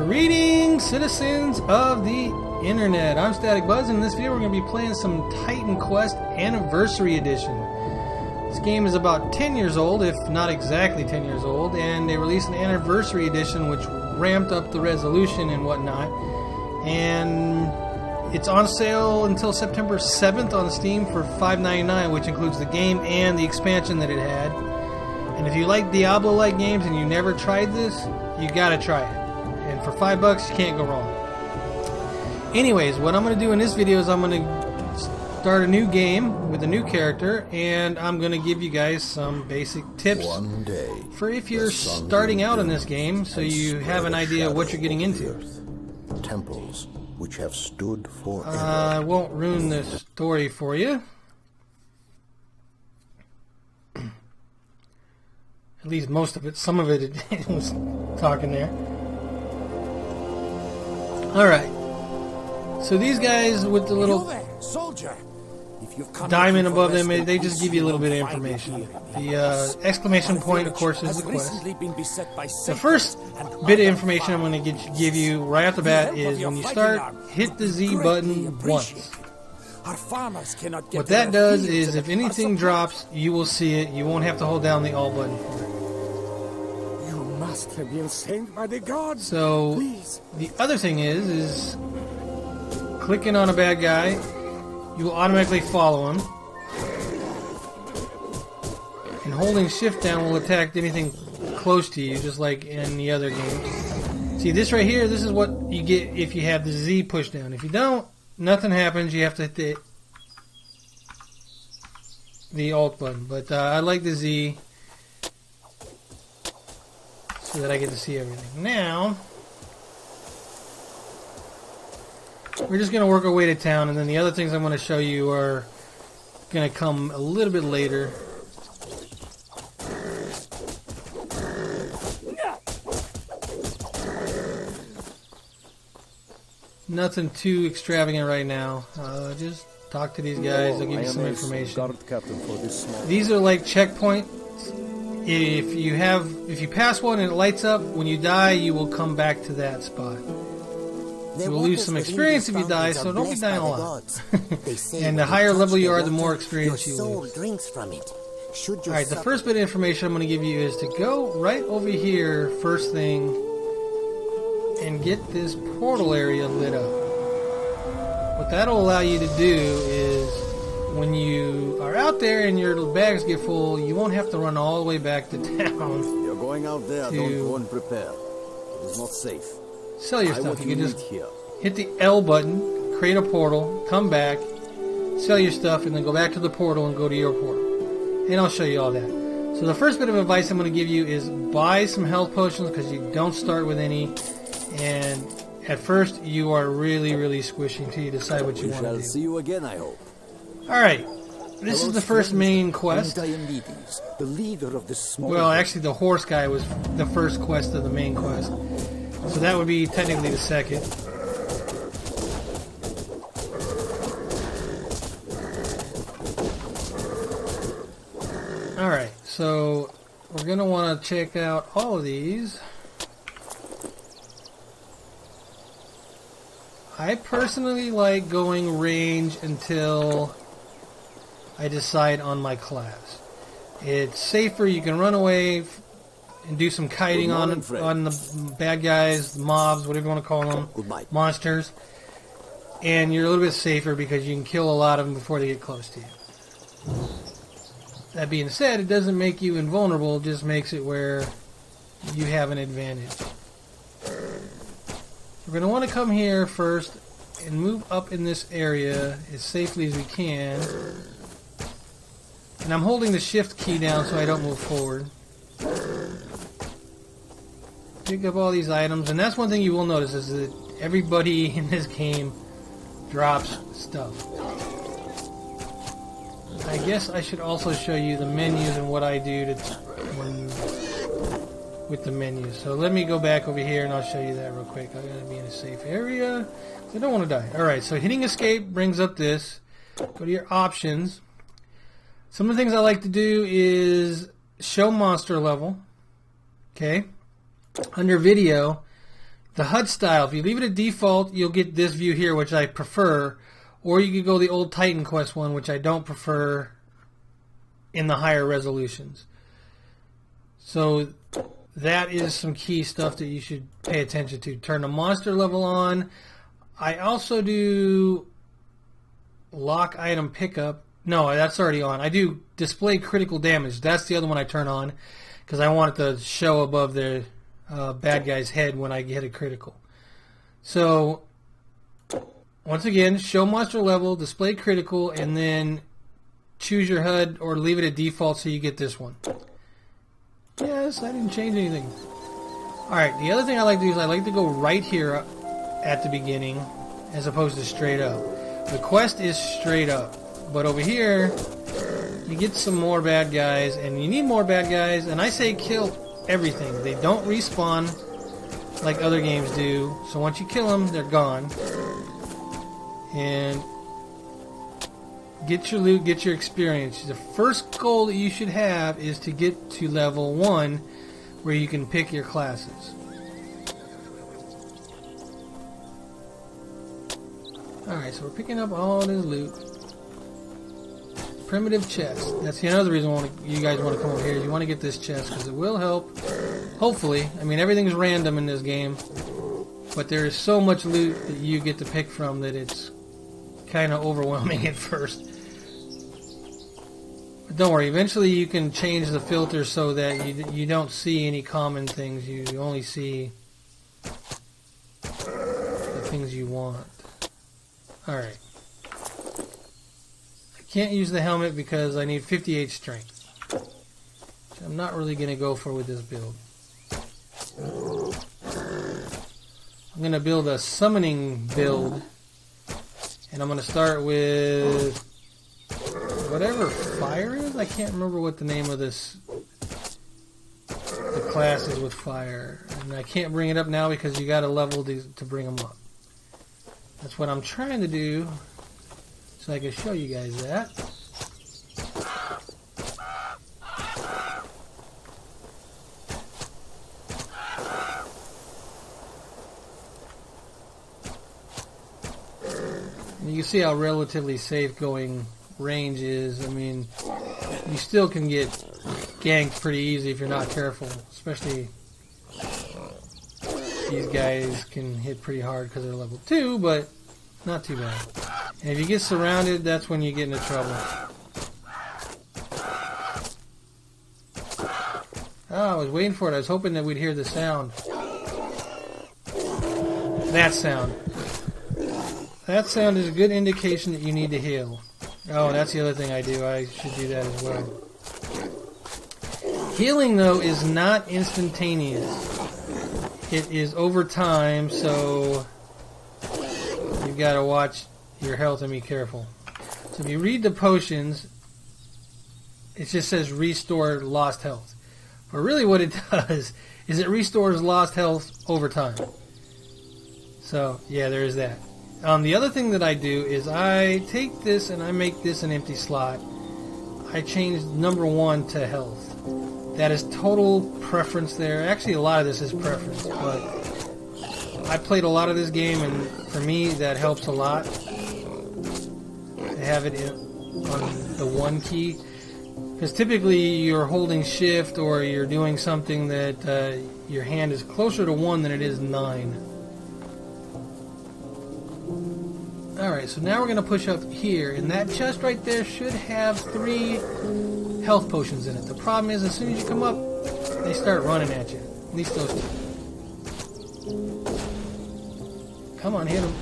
Greetings, citizens of the internet. I'm Static Buzz, and in this video we're going to be playing some Titan Quest Anniversary Edition. This game is about 10 years old, if not exactly 10 years old, and they released an Anniversary Edition which ramped up the resolution and whatnot. And it's on sale until September 7th on Steam for $5.99, which includes the game and the expansion that it had. And if you like Diablo-like games and you never tried this, you gotta try it. And for $5, you can't go wrong. Anyways, what I'm going to do in this video is I'm going to start a new game with a new character, and I'm going to give you guys some basic tips for if you're starting out in this game, so you have an idea of what you're getting into. Temples which have stood forever. I won't ruin the story for you. At least most of it. Some of it was talking there. Alright, so these guys with the little diamond above them, they just give you a little bit of information. The exclamation point, of course, is the quest. The first bit of information I'm going to give you right off the bat is when you start, hit the Z button once. What that does is if anything drops, you will see it. You won't have to hold down the Alt button for it. Have been sent by the gods. So the other thing is clicking on a bad guy, you will automatically follow him, and holding shift down will attack anything close to you, just like in the other games. See this right here, this is what you get if you have the Z pushed down. If you don't, nothing happens. You have to hit the Alt button, but I like the Z so that I get to see everything. Now, we're just going to work our way to town, and then the other things I'm going to show you are going to come a little bit later. Nothing too extravagant right now. Just talk to these guys. They'll give you some information. These are like checkpoints. If you pass one and it lights up, when you die, you will come back to that spot. You will lose some experience if you die, so don't be dying a lot. And the higher level you are, the more experience you lose. Alright, the first bit of information I'm going to give you is to go right over here, first thing, and get this portal area lit up. What that'll allow you to do is, when you are out there and your bags get full, you won't have to run all the way back to town. You're going out there, don't go unprepared. It is not safe. Sell your stuff. You can just hit the L button, create a portal, come back, sell your stuff, and then go back to the portal and go to your portal. And I'll show you all that. So the first bit of advice I'm going to give you is buy some health potions, because you don't start with any. And at first, you are really, really squishy until you decide what you want to do. We shall see you again, I hope. Alright, this is the first main quest. Well, actually the horse guy was the first quest of the main quest. So that would be technically the second. Alright, so we're going to want to check out all of these. I personally like going range until I decide on my class. It's safer. You can run away and do some kiting on the bad guys, the mobs, whatever you want to call them, monsters. And you're a little bit safer because you can kill a lot of them before they get close to you. That being said, it doesn't make you invulnerable. It just makes it where you have an advantage. We're going to want to come here first and move up in this area as safely as we can. And I'm holding the shift key down so I don't move forward. Pick up all these items, and that's one thing you will notice is that everybody in this game drops stuff. I guess I should also show you the menus and what I do with the menus. So let me go back over here and I'll show you that real quick. I'm going to be in a safe area. I don't want to die. Alright, so hitting escape brings up this. Go to your options. Some of the things I like to do is show monster level. Okay. Under video, The HUD style, if you leave it at default, you'll get this view here, which I prefer. Or you could go the old Titan Quest one, which I don't prefer in the higher resolutions. So that is some key stuff that you should pay attention to. Turn the monster level on. I also do lock item pickup. No, that's already on. I do display critical damage. That's the other one I turn on because I want it to show above the bad guy's head when I hit a critical. So once again, show monster level, display critical, and then choose your HUD or leave it at default so you get this one. Yes, I didn't change anything. Alright, the other thing I like to do is I like to go right here at the beginning as opposed to straight up. The quest is straight up, but over here you get some more bad guys, and you need more bad guys, and I say kill everything. They don't respawn like other games do, so once you kill them, they're gone. And get your loot, get your experience. The first goal that you should have is to get to level 1 where you can pick your classes. Alright, so we're picking up all this loot. Primitive chest. That's another reason you guys want to come over here. You want to get this chest because it will help. Hopefully. I mean, everything's random in this game. But there is so much loot that you get to pick from that it's kind of overwhelming at first. But don't worry. Eventually you can change the filter so that you don't see any common things. You only see the things you want. Alright. I can't use the helmet because I need 58 strength. Which I'm not really going to go for with this build. I'm going to build a summoning build. And I'm going to start with whatever fire is. I can't remember what the name of this the class is with fire. And I can't bring it up now because you got to level these to bring them up. That's what I'm trying to do so I can show you guys that. And you can see how relatively safe going range is. I mean, you still can get ganked pretty easy if you're not careful, especially these guys can hit pretty hard because they're level 2, but not too bad. And if you get surrounded, that's when you get into trouble. Oh, I was waiting for it. I was hoping that we'd hear the sound. That sound. That sound is a good indication that you need to heal. Oh, that's the other thing I do. I should do that as well. Healing, though, is not instantaneous. It is over time, so you've got to watch your health and be careful. So if you read the potions, it just says restore lost health. But really what it does is it restores lost health over time. So, yeah, there is that. The other thing that I do is I take this and I make this an empty slot. I change number 1 to health. That is total preference there. Actually, a lot of this is preference, but I played a lot of this game, and for me, that helps a lot to have it on the 1 key. Because typically, you're holding shift or you're doing something that your hand is closer to 1 than it is 9. Alright, so now we're going to push up here, and that chest right there should have 3 health potions in it. The problem is, as soon as you come up, they start running at you. At least those 2. Come on, hit them.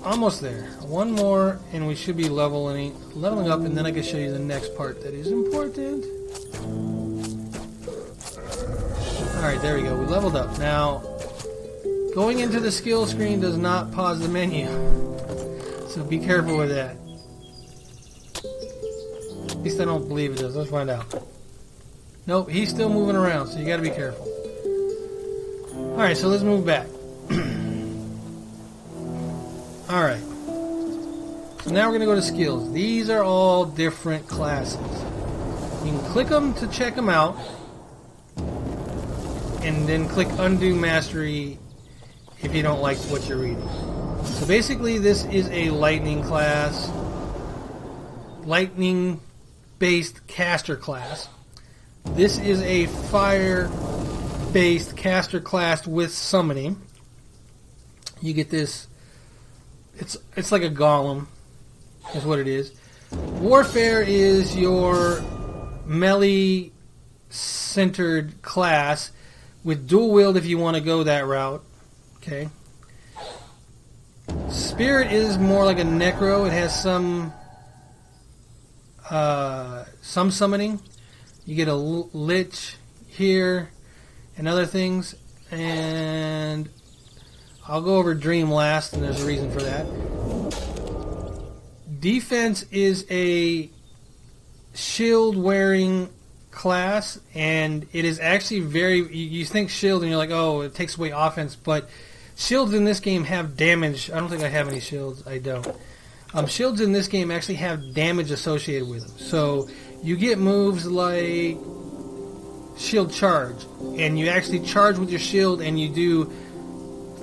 Almost there. 1 more, and we should be leveling up, and then I can show you the next part that is important. Alright, there we go. We leveled up. Now, going into the skill screen does not pause the menu. So be careful with that. At least I don't believe it does. Let's find out. Nope, he's still moving around, so you gotta be careful. Alright, so let's move back. Alright. So now we're gonna go to skills. These are all different classes. You can click them to check them out. and then click Undo Mastery if you don't like what you're reading. So basically this is a lightning class, lightning-based caster class. This is a fire-based caster class with summoning. You get this, it's like a golem, is what it is. Warfare is your melee-centered class with dual wield if you want to go that route. Okay. Spirit is more like a necro. It has some summoning. You get a lich here and other things, and I'll go over Dream last, and there's a reason for that. Defense is a shield-wearing class, and it is actually very... You think shield, and you're like, oh, it takes away offense, but shields in this game have damage. I don't think I have any shields. I don't. Shields in this game actually have damage associated with them. So you get moves like shield charge, and you actually charge with your shield, and you do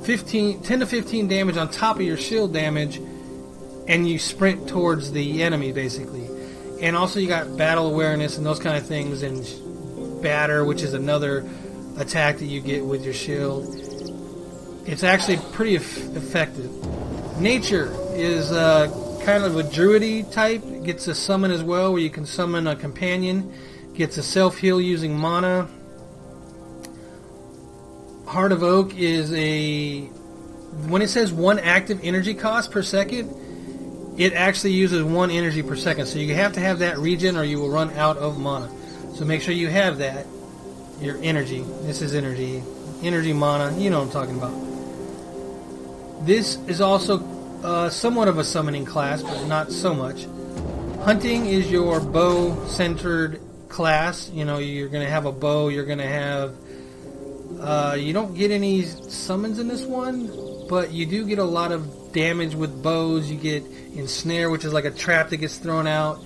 10 to 15 damage on top of your shield damage, and you sprint towards the enemy, basically. And also you got battle awareness and those kind of things, and batter, which is another attack that you get with your shield. It's actually pretty effective. Nature is kind of a druidy type. It gets a summon as well, where you can summon a companion. Gets a self-heal using mana. Heart of Oak is a... When it says 1 active energy cost per second, it actually uses 1 energy per second. So you have to have that regen or you will run out of mana. So make sure you have that. Your energy. This is energy. Energy mana. You know what I'm talking about. This is also somewhat of a summoning class, but not so much. Hunting is your bow-centered class. You know, you're going to have a bow. You're going to have... you don't get any summons in this one, but you do get a lot of damage with bows. You get Ensnare, which is like a trap that gets thrown out.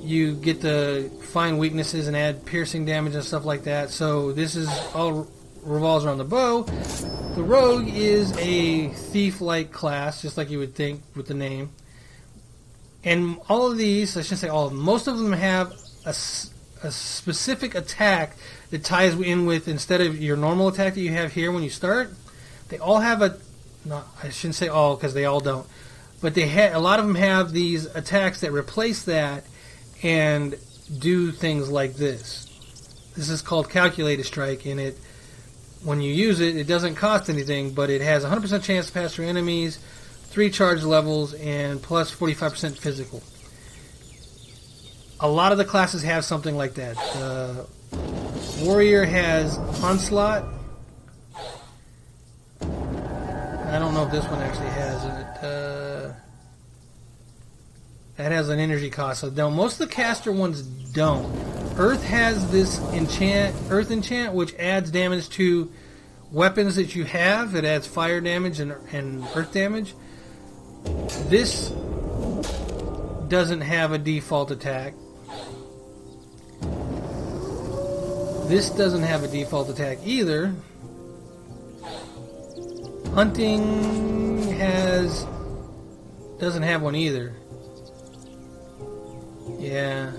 You get to find weaknesses and add piercing damage and stuff like that. So this is all revolves around the bow. The Rogue is a thief-like class, just like you would think with the name. And all of these, I shouldn't say all of them, most of them have a specific attack that ties in with, instead of your normal attack that you have here when you start, they all have a... No, I shouldn't say all, because they all don't. But a lot of them have these attacks that replace that and do things like this. This is called Calculated Strike, and it, when you use it, it doesn't cost anything, but it has 100% chance to pass through enemies, 3 charge levels, and plus 45% physical. A lot of the classes have something like that. Warrior has Onslaught. I don't know if this one actually has it. That has an energy cost. So most of the caster ones don't. Earth has this Earth enchant, which adds damage to weapons that you have. It adds fire damage and earth damage. This doesn't have a default attack. This doesn't have a default attack either. Hunting doesn't have one either. Yeah,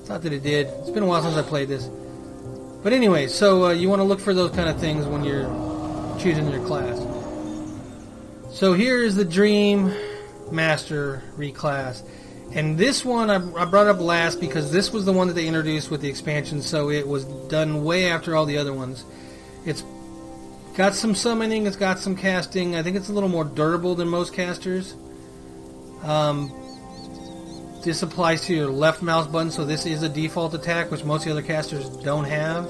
thought that it did. It's been a while since I played this. But anyway, so you want to look for those kind of things when you're choosing your class. So here is the Dream Master Reclass. And this one I brought up last because this was the one that they introduced with the expansion, so it was done way after all the other ones. It's got some summoning, it's got some casting. I think it's a little more durable than most casters. This applies to your left mouse button, so this is a default attack, which most of the other casters don't have.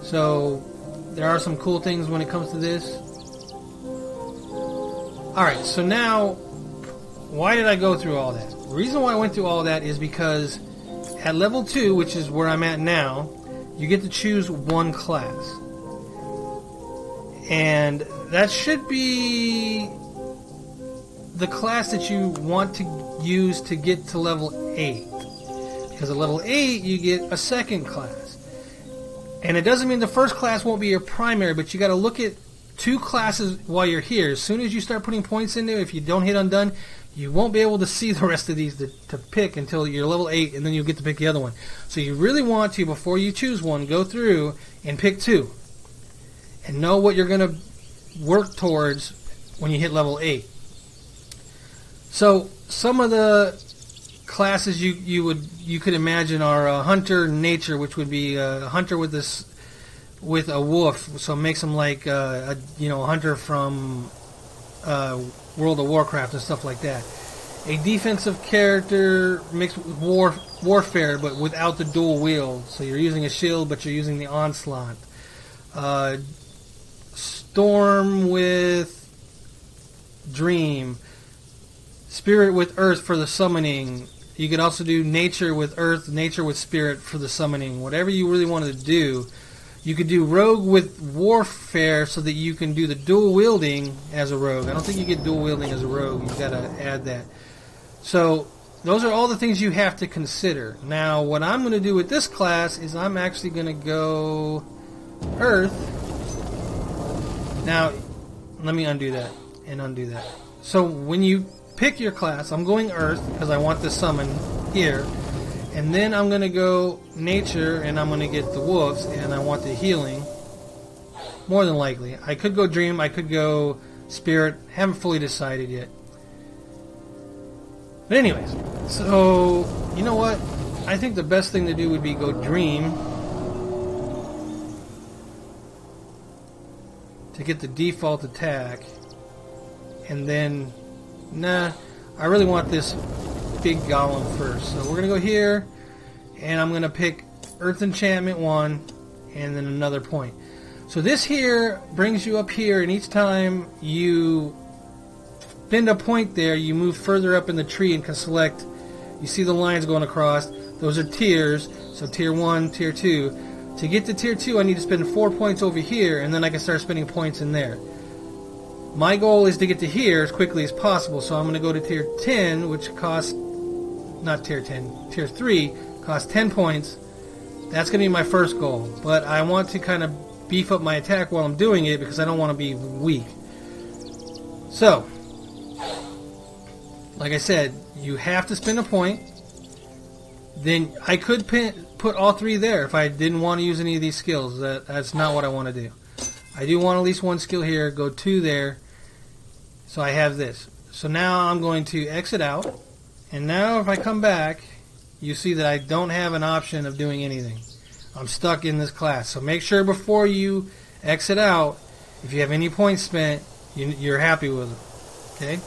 So there are some cool things when it comes to this. Alright, so now, why did I go through all that? The reason why I went through all that is because at level 2, which is where I'm at now, you get to choose one class. And that should be the class that you want to use to get to level 8. Because at level 8, you get a second class. And it doesn't mean the first class won't be your primary, but you got to look at 2 classes while you're here. As soon as you start putting points in there, if you don't hit undone, you won't be able to see the rest of these to pick until you're level 8, and then you'll get to pick the other one. So you really want to, before you choose one, go through and pick 2. And know what you're going to work towards when you hit level 8. So some of the classes you could imagine are hunter, nature, which would be a hunter with a wolf, so it makes him like a hunter from World of Warcraft and stuff like that. A defensive character mixed with warfare, but without the dual wield, so you're using a shield, but you're using the onslaught. Storm with dream, spirit with earth for the summoning. You could also do nature with earth, nature with spirit for the summoning. Whatever you really wanted to do. You could do rogue with warfare so that you can do the dual wielding as a rogue. I don't think you get dual wielding as a rogue. You've got to add that. So those are all the things you have to consider. Now what I'm going to do with this class is I'm actually going to go earth. Now let me undo that and undo that. So when you pick your class, I'm going earth because I want the summon here. And then I'm going to go nature, and I'm going to get the wolves, and I want the healing. More than likely. I could go dream, I could go spirit. Haven't fully decided yet. But anyways, so, you know what? I think the best thing to do would be go dream. To get the default attack. And then, I really want this big golem first. So we're going to go here, and I'm going to pick Earth Enchantment 1, and then another point. So this here brings you up here, and each time you spend a point there, you move further up in the tree and can select. You see the lines going across. Those are tiers. So tier 1, tier 2. To get to tier 2, I need to spend 4 points over here, and then I can start spending points in there. My goal is to get to here as quickly as possible, so I'm going to go to tier 10, which costs, not tier 10, tier 3, costs 10 points. That's going to be my first goal, but I want to kind of beef up my attack while I'm doing it because I don't want to be weak. So, like I said, you have to spend a point. Then I could put all 3 there if I didn't want to use any of these skills. That's not what I want to do. I do want at least 1 skill here, go 2 there. So I have this. So now I'm going to exit out. And now if I come back, you see that I don't have an option of doing anything. I'm stuck in this class. So make sure before you exit out, if you have any points spent, you're happy with them. Okay?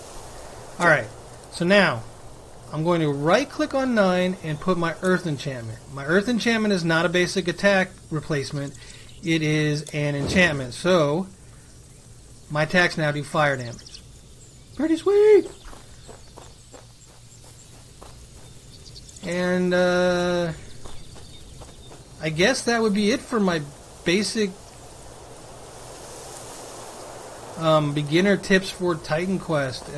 Alright. So now, I'm going to right click on 9 and put my Earth Enchantment. My Earth Enchantment is not a basic attack replacement. It is an enchantment. So, my attacks now do fire damage. Pretty sweet! And, I guess that would be it for my basic beginner tips for Titan Quest.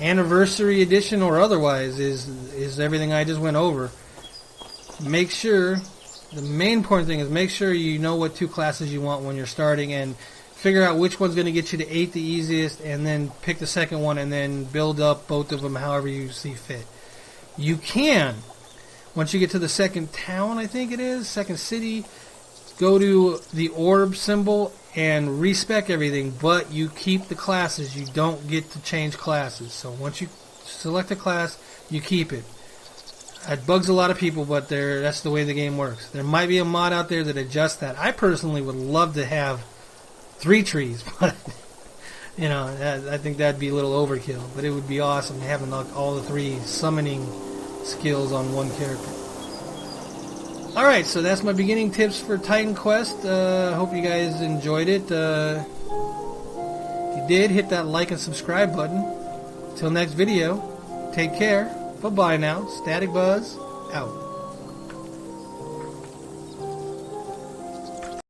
Anniversary edition or otherwise is everything I just went over. Make sure, the main important thing is make sure you know what 2 classes you want when you're starting and figure out which one's going to get you to 8 the easiest, and then pick the second one and then build up both of them however you see fit. You can, once you get to the second town, I think it is, second city, go to the orb symbol and respec everything, but you keep the classes. You don't get to change classes. So once you select a class, you keep it. It bugs a lot of people, but that's the way the game works. There might be a mod out there that adjusts that. I personally would love to have 3 trees, but you know, I think that'd be a little overkill. But it would be awesome having all the 3 summoning skills on one character. Alright, so that's my beginning tips for Titan Quest. Hope you guys enjoyed it. If you did, hit that like and subscribe button. Till next video, take care. Bye-bye now. Static Buzz, out.